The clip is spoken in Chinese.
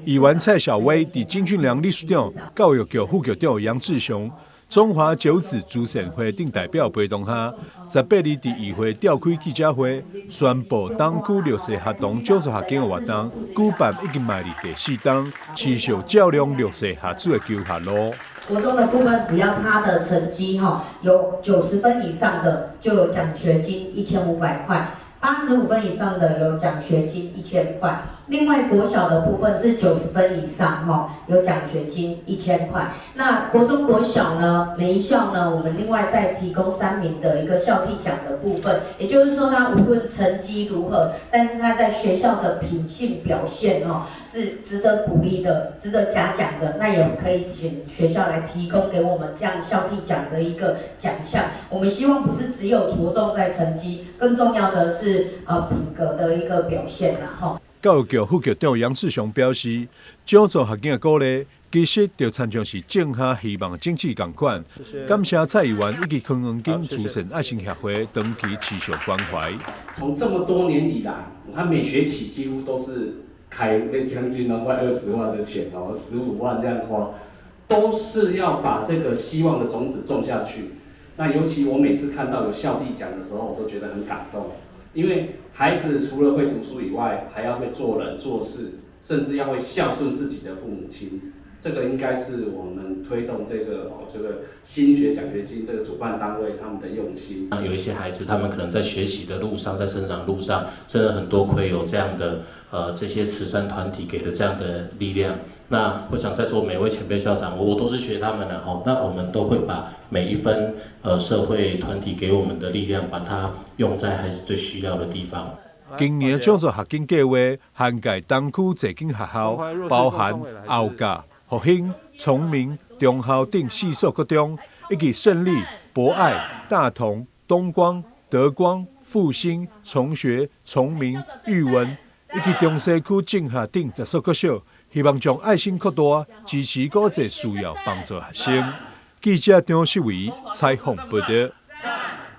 议员蔡小薇伫金俊良理事长、教育局副局长杨志雄、中华九子主审会等代表陪同下，18日伫议会召开记者会，宣布东区绿色学童奖助学金的活动举办已经迈入第4档，持续照亮绿色学子的求学路。国中的部分，只要他的成绩有90分以上的，就有奖学金1500块。85分以上的有奖学金1000块，另外国小的部分是90分以上有奖学金1000块。那国中国小呢，每一校呢，我们另外再提供3名的一个校地奖的部分，也就是说他无论成绩如何，但是他在学校的品性表现是值得鼓励的，值得嘉奖的，那也可以请学校来提供给我们这样校地奖的一个奖项。我们希望不是只有着重在成绩，更重要的是品格的一个表现啦。教育局副局长杨志雄表示，奖助学金的鼓励，其实就参像是政下希望政治同款。感谢蔡议员以及康恩金慈善爱心协会长期持续关怀。从这么多年以来，他每学期几乎都是开那将近快20万的钱15万这样花，都是要把这个希望的种子种下去。那尤其我每次看到有校地奖的时候，我都觉得很感动。因为孩子除了会读书以外，还要会做人做事，甚至要会孝顺自己的父母亲。这个应该是我们推动这个新学奖学金这个主办单位他们的用心。有一些孩子，他们可能在学习的路上，在成长路上，真的很多亏有这样的这些慈善团体给的这样的力量。那我想在座每位前辈校长，我都是学他们的那我们都会把每一分社会团体给我们的力量，把它用在孩子最需要的地方。今年奖助学金计划涵盖东区侪间学校，包含后甲、复兴、崇明、中校等4所高中，以及胜利、博爱、大同、东光、德光、复兴、崇学、崇明、裕文，以及中西区正下等10所高小，希望将爱心扩大，支持更多需要帮助学生。记者张世伟采访报道。